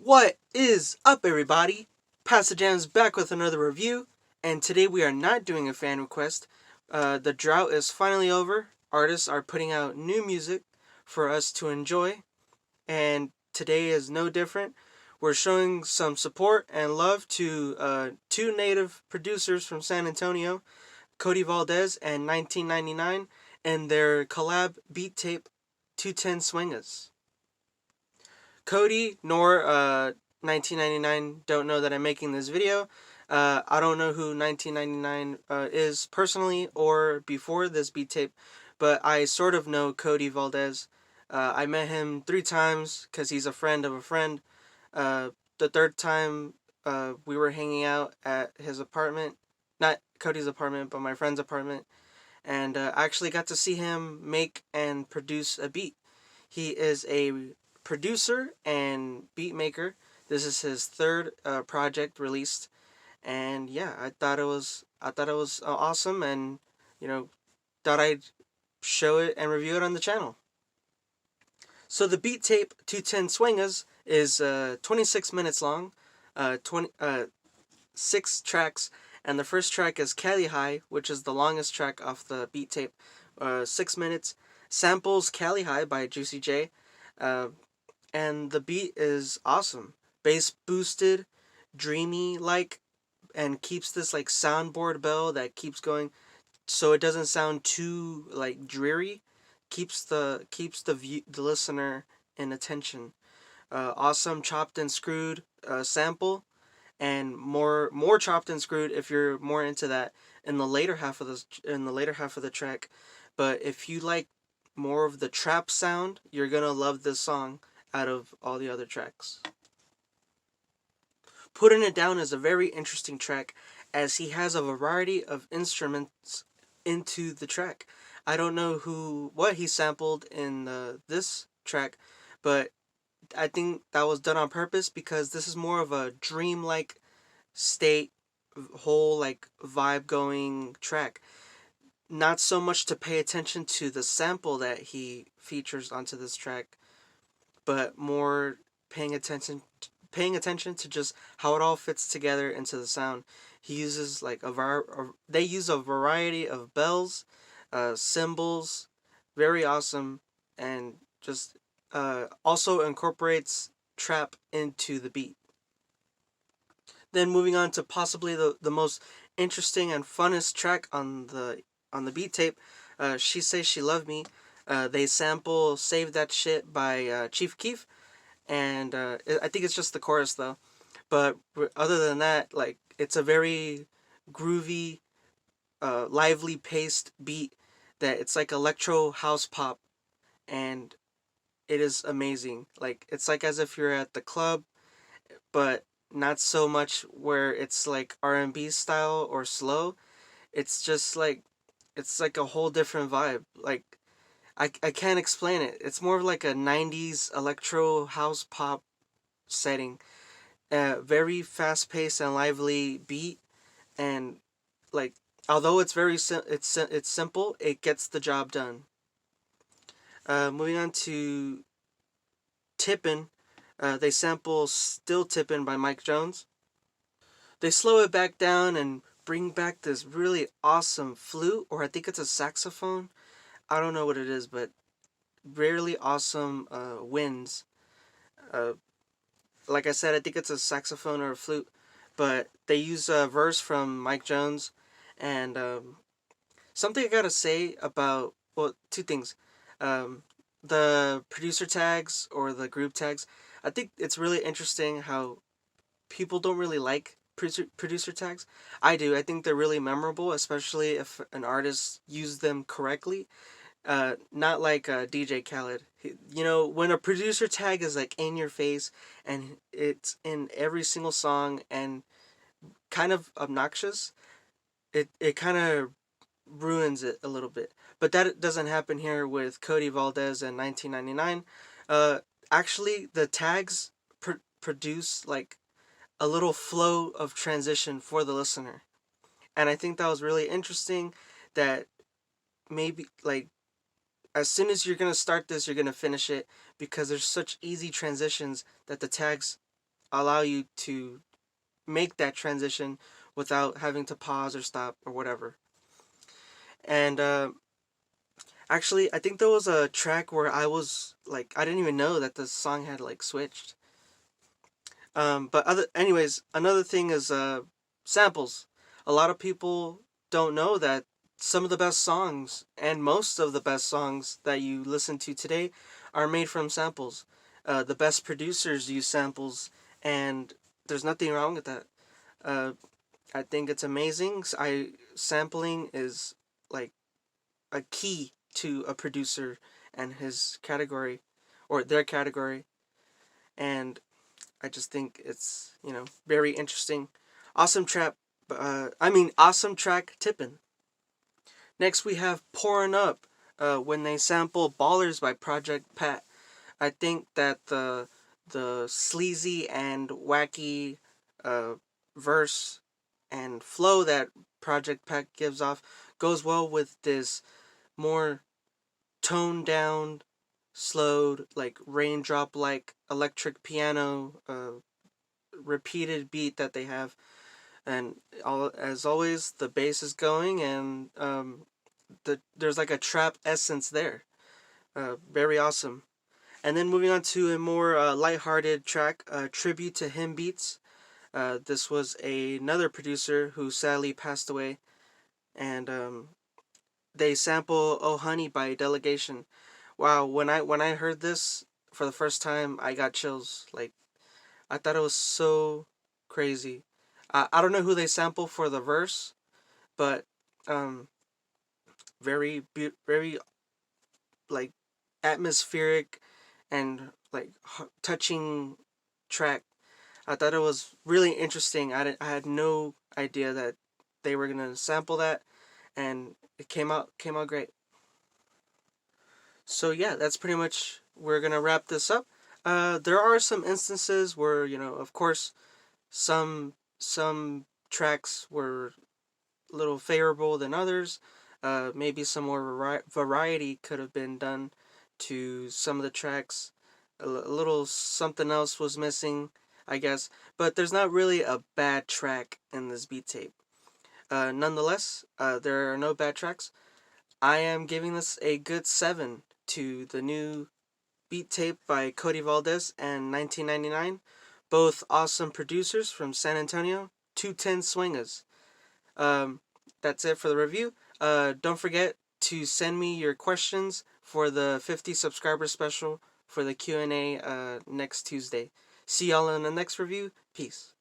What is up, everybody? Pastor Jamz back with another review, and today we are not doing a fan request. The drought is finally over. Artists are putting out new music for us to enjoy, and today is no different. We're showing some support and love to two native producers from San Antonio, Cody Valdez and 1999, and their collab beat tape 210 SWANGAZ. Cody nor 1999 don't know that I'm making this video. I don't know who 1999 is personally or before this beat tape, but I sort of know Cody Valdez. I met him 3 times because he's a friend of a friend. The third time we were hanging out at his apartment, not Cody's apartment, but my friend's apartment, and I actually got to see him make and produce a beat. He is a producer and beat maker. This is his third project released, and yeah, I thought it was awesome, and thought I'd show it and review it on the channel. So the beat tape 210 SWANGAZ is 26 minutes long, 6 tracks, and the first track is Cali High, which is the longest track off the beat tape, 6 minutes. Samples Cali High by Juicy J, and the beat is awesome. Bass boosted, dreamy like, and keeps this like soundboard bell that keeps going, so it doesn't sound too like dreary. Keeps the listener in attention. Awesome chopped and screwed sample, and more chopped and screwed if you're more into that in the later half of the track. But if you like more of the trap sound, you're gonna love this song out of all the other tracks. Putting It Down is a very interesting track, as he has a variety of instruments into the track. I don't know what he sampled in this track, but I think that was done on purpose because this is more of a dream-like state, whole like vibe going track. Not so much to pay attention to the sample that he features onto this track, but more paying attention to just how it all fits together into the sound. He uses like they use a variety of bells, cymbals, very awesome, and just also incorporates trap into the beat. Then moving on to possibly the most interesting and funnest track on the beat tape, She Say She Love Me. They sample Save That Shit by Chief Keef, and I think it's just the chorus though. But other than that, like, it's a very groovy, lively paced beat that it's like electro house pop, and it is amazing. Like, it's like as if you're at the club, but not so much where it's like R&B style or slow. It's just like, it's like a whole different vibe. Like, I can't explain it. It's more of like a 90s electro house pop setting. Very fast paced and lively beat, and like, although it's it's simple, it gets the job done. Moving on to Tippin, they sample Still Tippin' by Mike Jones. They slow it back down and bring back this really awesome flute, or I think it's a saxophone. I don't know what it is, but really awesome winds. Uh, like I said, I think it's a saxophone or a flute, but they use a verse from Mike Jones, and something I gotta say about, well, 2 things. The producer tags or the group tags. I think it's really interesting how people don't really like producer tags. I do. I think they're really memorable, especially if an artist used them correctly. Not like DJ Khaled. When a producer tag is like in your face and it's in every single song and kind of obnoxious, it kind of ruins it a little bit. But that doesn't happen here with Cody Valdez and 1999. Actually, the tags produce like a little flow of transition for the listener. And I think that was really interesting, that maybe like as soon as you're going to start this, you're going to finish it, because there's such easy transitions that the tags allow you to make that transition without having to pause or stop or whatever. And actually, I think there was a track where I was like, I didn't even know that the song had like switched. But anyways, another thing is samples. A lot of people don't know that some of the best songs and most of the best songs that you listen to today are made from samples. The best producers use samples, and there's nothing wrong with that. Uh, I think it's amazing. Sampling is like a key to a producer and his category, or their category, and I just think it's, very interesting. Awesome trap. Awesome track Tippin. Next we have Pouring Up, when they sample Ballers by Project Pat. I think that the sleazy and wacky uh, verse and flow that Project Pat gives off goes well with this more toned down, slowed, like raindrop like electric piano repeated beat that they have, and as always the bass is going, and there's like a trap essence there. Very awesome. And then moving on to a more lighthearted track, tribute to Hymbeats. This was another producer who sadly passed away, and they sample "Oh Honey" by Delegation. Wow, when I heard this for the first time, I got chills. Like, I thought it was so crazy. I don't know who they sample for the verse, but um, very like atmospheric and like touching track. I thought it was really interesting. I had no idea that they were gonna sample that, and it came out great. So yeah, that's pretty much, we're gonna wrap this up. There are some instances where, of course, some tracks were a little favorable than others. Maybe some more variety could have been done to some of the tracks. A little something else was missing, I guess. But there's not really a bad track in this beat tape. Nonetheless, there are no bad tracks. I am giving this a good 7 to the new beat tape by Cody Valdez and 1999. Both awesome producers from San Antonio. 210 SWANGAZ. Um, that's it for the review. Don't forget to send me your questions for the 50 subscriber special for the Q&A next Tuesday. See y'all in the next review. Peace.